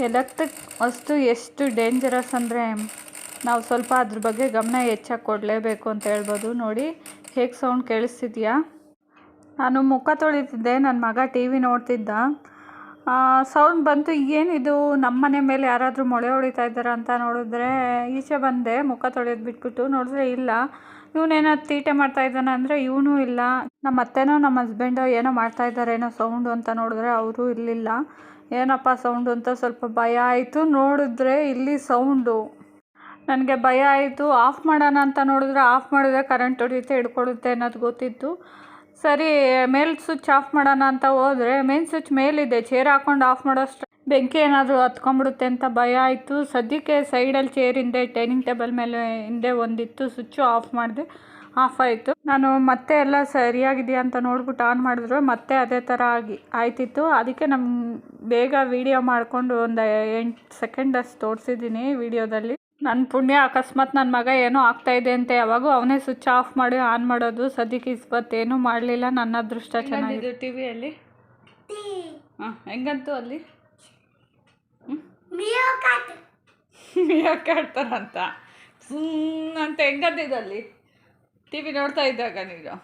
Electric ವಸ್ತು ಎಷ್ಟು dangerous ಅಂದರೆ ನಾವು ಸ್ವಲ್ಪ ಅದ್ರ ಬಗ್ಗೆ ಗಮನ ಹೆಚ್ಚಾಗಿ ಕೊಡಲೇಬೇಕು ಅಂತ ಹೇಳ್ಬೋದು. ನೋಡಿ ಹೇಗೆ ಸೌಂಡ್ ಕೇಳಿಸ್ತಿದ್ಯಾ. ನಾನು ಮುಖ ತೊಳಿತಿದ್ದೆ, ನನ್ನ ಮಗ ಟಿ ವಿ ನೋಡ್ತಿದ್ದ. ಸೌಂಡ್ ಬಂತು, ಏನಿದು ನಮ್ಮ ಮನೆ ಮೇಲೆ ಯಾರಾದರೂ ಮೊಳೆ ಹೊಡಿತಾ ಇದ್ದಾರೆ ಅಂತ ನೋಡಿದ್ರೆ ಈಚೆ ಬಂದೆ. ಮುಖ ತೊಳೆಯೋದು ಬಿಟ್ಬಿಟ್ಟು ನೋಡಿದ್ರೆ ಇಲ್ಲ, ಇವನೇನೋ ತೀಟೆ ಮಾಡ್ತಾ ಇದ್ದಾನೆ ಅಂದರೆ ಇವನು ಇಲ್ಲ. ನಮ್ಮ ಅತ್ತೆನೋ ನಮ್ಮ ಹಸ್ಬೆಂಡೋ ಏನೋ ಮಾಡ್ತಾ ಇದ್ದಾರೆ ಏನೋ ಸೌಂಡು ಅಂತ ನೋಡಿದ್ರೆ ಅವರು ಇರಲಿಲ್ಲ. ಏನಪ್ಪ ಸೌಂಡು ಅಂತ ಸ್ವಲ್ಪ ಭಯ ಆಯಿತು. ನೋಡಿದ್ರೆ ಇಲ್ಲಿ ಸೌಂಡು, ನನಗೆ ಭಯ ಆಯಿತು. ಆಫ್ ಮಾಡೋಣ ಅಂತ ನೋಡಿದ್ರೆ ಆಫ್ ಮಾಡಿದ್ರೆ ಕರೆಂಟ್ ಹೊಡಿಯುತ್ತೆ, ಹಿಡ್ಕೊಳುತ್ತೆ ಅನ್ನೋದು ಗೊತ್ತಿತ್ತು. ಸರಿ ಮೇಲ್ ಸ್ವಿಚ್ ಆಫ್ ಮಾಡೋಣ ಅಂತ ಹೋದರೆ ಮೇನ್ ಸ್ವಿಚ್ ಮೇಲಿದೆ, ಚೇರ್ ಹಾಕ್ಕೊಂಡು ಆಫ್ ಮಾಡೋಷ್ಟು ಬೆಂಕಿ ಏನಾದರೂ ಹತ್ಕೊಂಡ್ಬಿಡುತ್ತೆ ಅಂತ ಭಯ ಆಯಿತು. ಸದ್ಯಕ್ಕೆ ಸೈಡಲ್ಲಿ ಚೇರ್ ಹಿಂದೆ ಡೈನಿಂಗ್ ಟೇಬಲ್ ಮೇಲೆ ಹಿಂದೆ ಒಂದಿತ್ತು, ಸ್ವಿಚ್ಚು ಆಫ್ ಮಾಡಿದೆ, ಆಫ್ ಆಯಿತು. ನಾನು ಮತ್ತೆ ಎಲ್ಲ ಸರಿಯಾಗಿದೆಯಾ ಅಂತ ನೋಡ್ಬಿಟ್ಟು ಆನ್ ಮಾಡಿದ್ರು, ಮತ್ತೆ ಅದೇ ಥರ ಆಯ್ತಿತ್ತು. ಅದಕ್ಕೆ ಬೇಗ ವೀಡಿಯೋ ಮಾಡಿಕೊಂಡು ಒಂದು 8 ಸೆಕೆಂಡ್ ಅಷ್ಟು ತೋರಿಸಿದ್ದೀನಿ ವೀಡಿಯೋದಲ್ಲಿ. ನನ್ನ ಪುಣ್ಯ, ಅಕಸ್ಮಾತ್ ನನ್ನ ಮಗ ಏನೋ ಆಗ್ತಾಯಿದೆ ಅಂತ ಯಾವಾಗೂ ಅವನೇ ಸ್ವಿಚ್ ಆಫ್ ಮಾಡಿ ಆನ್ ಮಾಡೋದು. ಸದ್ಯಕ್ಕೆ ಇಸ್ಬತ್ತೇನೂ ಮಾಡಲಿಲ್ಲ. ನನ್ನ ಅದೃಷ್ಟ ಚೆನ್ನಾಗಿದೆ. ಟಿ ವಿಯಲ್ಲಿ ಹೆಂಗಂತೂ ಅಲ್ಲಿ ಕಾಡ್ತಾರಂತ ಅಂತ ಹೆಂಗಂತಿದ್ದು ಅಲ್ಲಿ ಟಿ ವಿ ನೋಡ್ತಾ ಇದ್ದಾಗ ನೀನು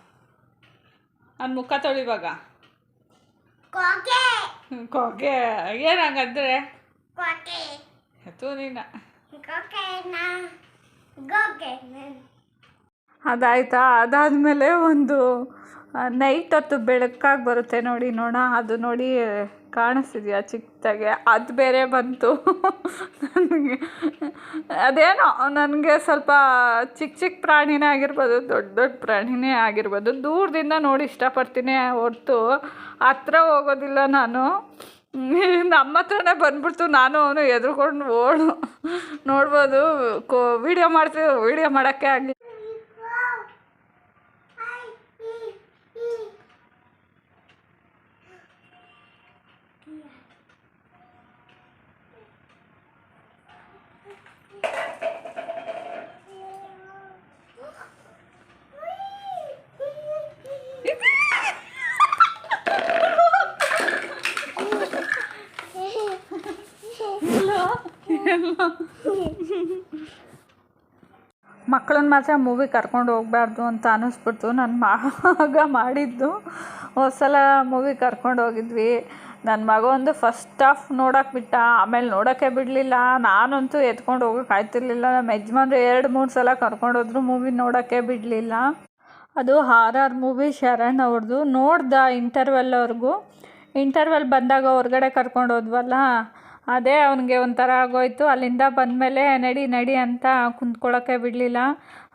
ನನ್ನ ಮುಖ ತೊಳಿವಾಗ ಕೋಗೆ ಏನಂಗಂದ್ರೆ ತೂ ನೀನು ಅದಾಯ್ತಾ. ಅದಾದಮೇಲೆ ಒಂದು ನೈಟ್ ಹೊತ್ತು ಬೆಳಕಾಗಿ ಬರುತ್ತೆ ನೋಡಿ, ಅದು ನೋಡಿ ಕಾಣಿಸ್ತಿದ್ಯಾ ಚಿಕ್ಕದಾಗೆ, ಅದು ಬೇರೆ ಬಂತು. ನನಗೆ ಅದೇನೋ ನನಗೆ ಸ್ವಲ್ಪ ಚಿಕ್ಕ ಪ್ರಾಣಿನೇ ಆಗಿರ್ಬೋದು, ದೊಡ್ಡ ಪ್ರಾಣಿನೇ ಆಗಿರ್ಬೋದು, ದೂರದಿಂದ ನೋಡಿ ಇಷ್ಟಪಡ್ತೀನಿ ಹೊರತು ಹತ್ರ ಹೋಗೋದಿಲ್ಲ ನಾನು. ನಮ್ಮ ಹತ್ರನೇ ಬಂದ್ಬಿಡ್ತು, ನಾನು ಅವನು ಎದುರ್ಕೊಂಡು ನೋಡ್ಬೋದು. ವೀಡಿಯೋ ಮಾಡೋಕ್ಕೆ ಆಗಲಿ. ಮಕ್ಕಳನ್ನ ಮಾತ್ರ ಮೂವಿ ಕರ್ಕೊಂಡು ಹೋಗಬಾರ್ದು ಅಂತ ಅನ್ನಿಸ್ಬಿಡ್ತು. ನನ್ನ ಮಗ ಮಾಡಿದ್ದು ಸಲ ಮೂವಿ ಕರ್ಕೊಂಡು ಹೋಗಿದ್ವಿ. ನನ್ನ ಮಗ ಒಂದು ಫಸ್ಟ್ ಹಾಫ್ ನೋಡೋಕೆ ಬಿಟ್ಟ, ಆಮೇಲೆ ನೋಡೋಕ್ಕೆ ಬಿಡಲಿಲ್ಲ. ನಾನಂತೂ ಎತ್ಕೊಂಡು ಹೋಗೋಕೆ ಆಯ್ತಿರ್ಲಿಲ್ಲ. ನಮ್ಮ ಯಜಮಾನ್ರು 2-3 ಸಲ ಕರ್ಕೊಂಡೋದ್ರು, ಮೂವಿ ನೋಡೋಕ್ಕೆ ಬಿಡಲಿಲ್ಲ. ಅದು ಹಾರರ್ ಮೂವಿ, ಶರಣ್ ಅವ್ರದ್ದು. ನೋಡ್ದ ಇಂಟರ್ವೆಲ್ ಬಂದಾಗ ಹೊರಗಡೆ ಕರ್ಕೊಂಡು ಹೋದ್ವಲ್ಲ, ಅದೇ ಅವನಿಗೆ ಒಂಥರ ಆಗೋಯ್ತು. ಅಲ್ಲಿಂದ ಬಂದಮೇಲೆ ನಡಿ ಅಂತ ಕುಂತ್ಕೊಳ್ಳೋಕ್ಕೆ ಬಿಡಲಿಲ್ಲ.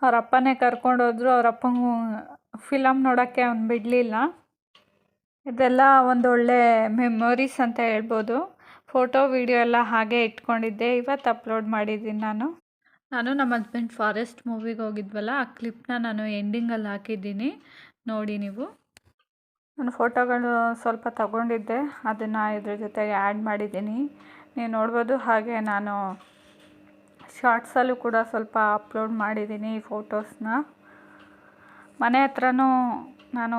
ಅವ್ರ ಅಪ್ಪನೇ ಕರ್ಕೊಂಡೋದ್ರು. ಅವ್ರ ಅಪ್ಪಂಗೂ ಫಿಲಮ್ ನೋಡೋಕ್ಕೆ ಅವ್ನು ಬಿಡಲಿಲ್ಲ. ಇದೆಲ್ಲ ಒಂದೊಳ್ಳೆ ಮೆಮೊರೀಸ್ ಅಂತ ಹೇಳ್ಬೋದು. ಫೋಟೋ ವಿಡಿಯೋ ಎಲ್ಲ ಹಾಗೆ ಇಟ್ಕೊಂಡಿದ್ದೆ. ಇವತ್ತು ಅಪ್ಲೋಡ್ ಮಾಡಿದ್ದೀನಿ ನಾನು ನಮ್ಮ ಹಸ್ಬೆಂಡ್ ಫಾರೆಸ್ಟ್ ಮೂವಿಗೆ ಹೋಗಿದ್ವಲ್ಲ, ಆ ಕ್ಲಿಪ್ನ ನಾನು ಎಂಡಿಂಗಲ್ಲಿ ಹಾಕಿದ್ದೀನಿ, ನೋಡಿ ನೀವು. ನಾನು ಫೋಟೋಗಳು ಸ್ವಲ್ಪ ತಗೊಂಡಿದ್ದೆ, ಅದನ್ನು ಇದ್ರ ಜೊತೆಗೆ ಆ್ಯಡ್ ಮಾಡಿದ್ದೀನಿ, ನೀವು ನೋಡ್ಬೋದು. ಹಾಗೆ ನಾನು ಶಾರ್ಟ್ಸಲ್ಲೂ ಕೂಡ ಸ್ವಲ್ಪ ಅಪ್ಲೋಡ್ ಮಾಡಿದ್ದೀನಿ ಈ ಫೋಟೋಸ್ನ. ಮನೆ ಹತ್ರನೂ ನಾನು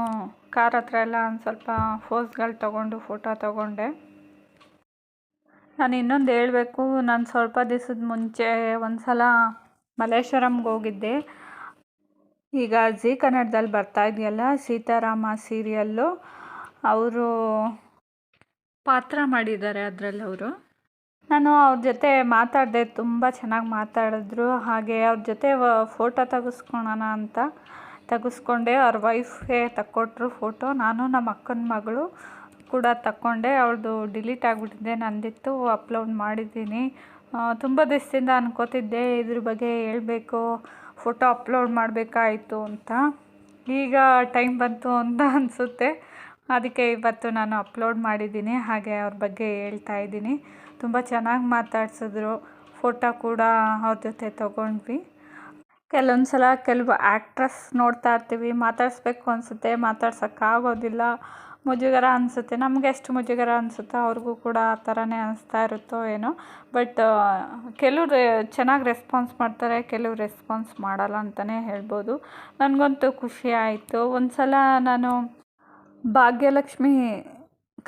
ಕಾರ್ ಹತ್ರ ಎಲ್ಲ ಒಂದು ಸ್ವಲ್ಪ ಫೋಸ್ಗಳು ತೊಗೊಂಡು ಫೋಟೋ ತೊಗೊಂಡೆ. ನಾನು ಇನ್ನೊಂದು ಹೇಳಬೇಕು, ನಾನು ಸ್ವಲ್ಪ ದಿವಸದ ಮುಂಚೆ ಒಂದು ಸಲ ಮಲ್ಲೇಶ್ವರಂಗೆ ಹೋಗಿದ್ದೆ. ಈಗ ಜಿ ಕನ್ನಡದಲ್ಲಿ ಬರ್ತಾ ಇದೆಯಲ್ಲ ಸೀತಾರಾಮ ಸೀರಿಯಲ್ಲು, ಅವರು ಪಾತ್ರ ಮಾಡಿದ್ದಾರೆ ಅದರಲ್ಲಿ ಅವರು. ನಾನು ಅವ್ರ ಜೊತೆ ಮಾತಾಡಿದೆ, ತುಂಬ ಚೆನ್ನಾಗಿ ಮಾತಾಡಿದ್ರು. ಹಾಗೆ ಅವ್ರ ಜೊತೆ ಫೋಟೋ ತೆಗೆಸ್ಕೊಳೋಣ ಅಂತ ತೆಗೆಸ್ಕೊಂಡೆ. ಅವ್ರ ವೈಫ್ಗೆ ತಕ್ಕೊಟ್ರು ಫೋಟೋ. ನಾನು ನಮ್ಮ ಅಕ್ಕನ ಮಗಳು ಕೂಡ ತಕ್ಕೊಂಡೆ. ಅವಳದು ಡಿಲೀಟ್ ಆಗಿಬಿಟ್ಟಿದೆ, ನಂದಿತ್ತು, ಅಪ್ಲೋಡ್ ಮಾಡಿದ್ದೀನಿ. ತುಂಬ ದಿವಸದಿಂದ ಅನ್ಕೋತಿದ್ದೆ ಇದ್ರ ಬಗ್ಗೆ ಹೇಳಬೇಕು, ಫೋಟೋ ಅಪ್ಲೋಡ್ ಮಾಡಬೇಕಾಯಿತು ಅಂತ. ಈಗ ಟೈಮ್ ಬಂತು ಅಂತ ಅನಿಸುತ್ತೆ, ಅದಕ್ಕೆ ಇವತ್ತು ನಾನು ಅಪ್ಲೋಡ್ ಮಾಡಿದ್ದೀನಿ. ಹಾಗೆ ಅವ್ರ ಬಗ್ಗೆ ಹೇಳ್ತಾ ಇದ್ದೀನಿ. ತುಂಬ ಚೆನ್ನಾಗಿ ಮಾತಾಡ್ಸಿದ್ರು. ಫೋಟೋ ಕೂಡ ಅವ್ರ ಜೊತೆ ತೊಗೊಂಡ್ವಿ. ಕೆಲವೊಂದು ಸಲ ಕೆಲವು ಆ್ಯಕ್ಟ್ರಸ್ ನೋಡ್ತಾ ಇರ್ತೀವಿ, ಮಾತಾಡಿಸ್ಬೇಕು ಅನಿಸುತ್ತೆ, ಮಾತಾಡ್ಸೋಕ್ಕಾಗೋದಿಲ್ಲ, ಮುಜುಗರ ಅನಿಸುತ್ತೆ. ನಮಗೆ ಎಷ್ಟು ಮುಜುಗರ ಅನಿಸುತ್ತೋ ಅವ್ರಿಗೂ ಕೂಡ ಆ ಥರನೇ ಅನಿಸ್ತಾ ಇರುತ್ತೋ ಏನೋ. ಬಟ್ ಕೆಲವರು ಚೆನ್ನಾಗಿ ರೆಸ್ಪಾನ್ಸ್ ಮಾಡ್ತಾರೆ, ಕೆಲವರು ರೆಸ್ಪಾನ್ಸ್ ಮಾಡಲ್ಲ ಅಂತಲೇ ಹೇಳ್ಬೋದು. ನನಗಂತೂ ಖುಷಿ ಆಯಿತು. ಒಂದು ಸಲ ನಾನು ಭಾಗ್ಯಲಕ್ಷ್ಮಿ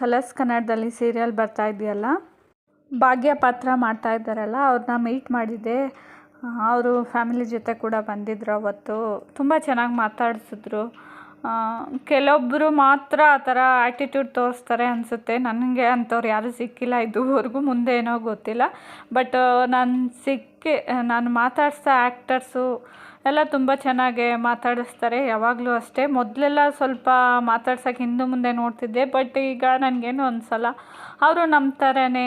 ಕಲರ್ಸ್ ಕನ್ನಡದಲ್ಲಿ ಸೀರಿಯಲ್ ಬರ್ತಾ ಇದೆಯಲ್ಲ, ಭಾಗ್ಯ ಪಾತ್ರ ಮಾಡ್ತಾ ಇದ್ದಾರಲ್ಲ ಅವ್ರನ್ನ ಮೀಟ್ ಮಾಡಿದ್ದೆ. ಅವರು ಫ್ಯಾಮಿಲಿ ಜೊತೆ ಕೂಡ ಬಂದಿದ್ದರು ಅವತ್ತು. ತುಂಬ ಚೆನ್ನಾಗಿ ಮಾತಾಡಿಸಿದ್ರು. ಕೆಲವೊಬ್ಬರು ಮಾತ್ರ ಆ ಥರ ಆ್ಯಟಿಟ್ಯೂಡ್ ತೋರಿಸ್ತಾರೆ ಅನಿಸುತ್ತೆ. ನನಗೆ ಅಂಥವ್ರು ಯಾರೂ ಸಿಕ್ಕಿಲ್ಲ ಇದುವರೆಗೂ, ಮುಂದೆ ಏನೋ ಗೊತ್ತಿಲ್ಲ. ಬಟ್ ನಾನು ಮಾತಾಡಿಸೋ ಆ್ಯಕ್ಟರ್ಸು ಎಲ್ಲ ತುಂಬ ಚೆನ್ನಾಗೇ ಮಾತಾಡಿಸ್ತಾರೆ ಯಾವಾಗಲೂ ಅಷ್ಟೇ. ಮೊದಲೆಲ್ಲ ಸ್ವಲ್ಪ ಮಾತಾಡ್ಸೋಕ್ಕೆ ಹಿಂದೆ ಮುಂದೆ ನೋಡ್ತಿದ್ದೆ, ಬಟ್ ಈಗ ನನಗೇನು ಅನಿಸಲ್ಲ. ಅವರು ನಮ್ಮ ಥರನೇ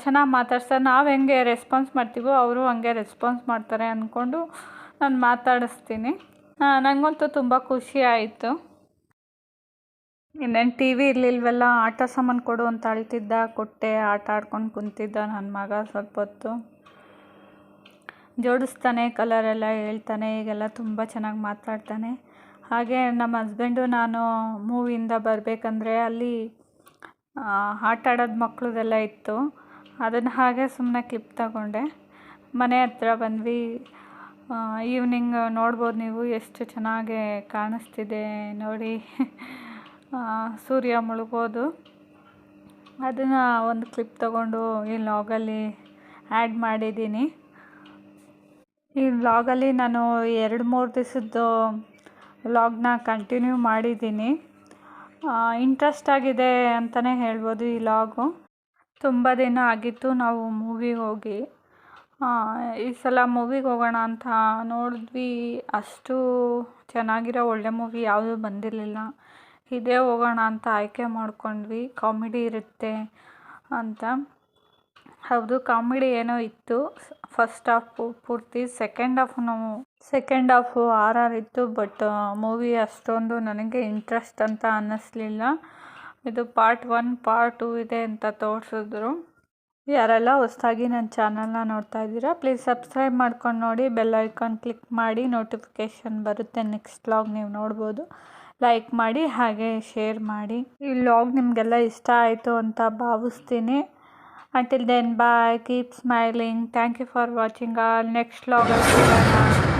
ಚೆನ್ನಾಗಿ ಮಾತಾಡ್ಸ್ತಾರೆ. ನಾವು ಹೆಂಗೆ ರೆಸ್ಪಾನ್ಸ್ ಮಾಡ್ತೀವೋ ಅವರು ಹಂಗೆ ರೆಸ್ಪಾನ್ಸ್ ಮಾಡ್ತಾರೆ ಅಂದ್ಕೊಂಡು ನಾನು ಮಾತಾಡಿಸ್ತೀನಿ. ನನಗಂತೂ ತುಂಬ ಖುಷಿ ಆಯಿತು. ಇನ್ನೇನು ಟಿ ವಿ ಇರಲಿಲ್ವಲ್ಲ, ಆಟ ಸಾಮಾನು ಕೊಡು ಅಂತ ಅಳ್ತಿದ್ದ, ಕೊಟ್ಟೆ. ಆಟ ಆಡ್ಕೊಂಡು ಕುಂತಿದ್ದ ನನ್ನ ಮಗ. ಸ್ವಲ್ಪ ಹೊತ್ತು ಜೋಡಿಸ್ತಾನೆ, ಕಲರೆಲ್ಲ ಹೇಳ್ತಾನೆ, ಈಗೆಲ್ಲ ತುಂಬ ಚೆನ್ನಾಗಿ ಮಾತಾಡ್ತಾನೆ. ಹಾಗೆ ನಮ್ಮ ಹಸ್ಬೆಂಡು ನಾನು ಮೂವಿಯಿಂದ ಬರಬೇಕಂದ್ರೆ ಅಲ್ಲಿ ಆಟ ಆಡೋದು ಮಕ್ಕಳದೆಲ್ಲ ಇತ್ತು. ಅದನ್ನು ಹಾಗೆ ಸುಮ್ಮನೆ ಕ್ಲಿಪ್ ತಗೊಂಡೆ. ಮನೆ ಹತ್ರ ಬಂದ್ವಿ. ಈವ್ನಿಂಗ್ ನೋಡ್ಬೋದು ನೀವು ಎಷ್ಟು ಚೆನ್ನಾಗಿ ಕಾಣಿಸ್ತಿದೆ ನೋಡಿ. ಸೂರ್ಯ ಮುಳುಗೋದು. ಅದನ್ನು ಒಂದು ಕ್ಲಿಪ್ ತಗೊಂಡು ಈ ವ್ಲಾಗಲ್ಲಿ ಆ್ಯಡ್ ಮಾಡಿದ್ದೀನಿ. ಈ ವ್ಲಾಗಲ್ಲಿ ನಾನು 2-3 ದಿವಸದ್ದು ವ್ಲಾಗ್ನ ಕಂಟಿನ್ಯೂ ಮಾಡಿದ್ದೀನಿ. ಇಂಟ್ರೆಸ್ಟ್ ಆಗಿದೆ ಅಂತಲೇ ಹೇಳ್ಬೋದು ಈ ವ್ಲಾಗು. ತುಂಬ ದಿನ ಆಗಿತ್ತು ನಾವು ಮೂವಿಗೆ ಹೋಗಿ. ಈ ಸಲ ಮೂವಿಗೆ ಹೋಗೋಣ ಅಂತ ನೋಡಿದ್ವಿ. ಅಷ್ಟು ಚೆನ್ನಾಗಿರೋ ಒಳ್ಳೆ ಮೂವಿ ಯಾವುದೂ ಬಂದಿರಲಿಲ್ಲ. ಇದೇ ಹೋಗೋಣ ಅಂತ ಆಯ್ಕೆ ಮಾಡ್ಕೊಂಡ್ವಿ. ಕಾಮಿಡಿ ಇರುತ್ತೆ ಅಂತ. ಹೌದು, ಕಾಮಿಡಿ ಏನೋ ಇತ್ತು ಫಸ್ಟ್ ಹಾಫು ಪೂರ್ತಿ. ಸೆಕೆಂಡ್ ಹಾಫು RR ಇತ್ತು. ಬಟ್ ಮೂವಿ ಅಷ್ಟೊಂದು ನನಗೆ ಇಂಟ್ರೆಸ್ಟ್ ಅಂತ ಅನ್ನಿಸ್ಲಿಲ್ಲ. ಇದು ಪಾರ್ಟ್ 1 ಪಾರ್ಟ್ 2 ಇದೆ ಅಂತ ತೋರಿಸಿದ್ರು. ಯಾರೆಲ್ಲ ಹೊಸದಾಗಿ ನನ್ನ ಚಾನಲ್ನ ನೋಡ್ತಾ ಇದ್ದೀರಾ ಪ್ಲೀಸ್ ಸಬ್ಸ್ಕ್ರೈಬ್ ಮಾಡ್ಕೊಂಡು ನೋಡಿ. ಬೆಲ್ ಐಕಾನ್ ಕ್ಲಿಕ್ ಮಾಡಿ, ನೋಟಿಫಿಕೇಷನ್ ಬರುತ್ತೆ. ನೆಕ್ಸ್ಟ್ ವ್ಲಾಗ್ ನೀವು ನೋಡ್ಬೋದು. ಲೈಕ್ ಮಾಡಿ, ಹಾಗೆ ಶೇರ್ ಮಾಡಿ. ಈ ವ್ಲಾಗ್ ನಿಮಗೆಲ್ಲ ಇಷ್ಟ ಆಯಿತು ಅಂತ ಭಾವಿಸ್ತೀನಿ. Until then, bye. Keep smiling. Thank you for watching. Next vlog.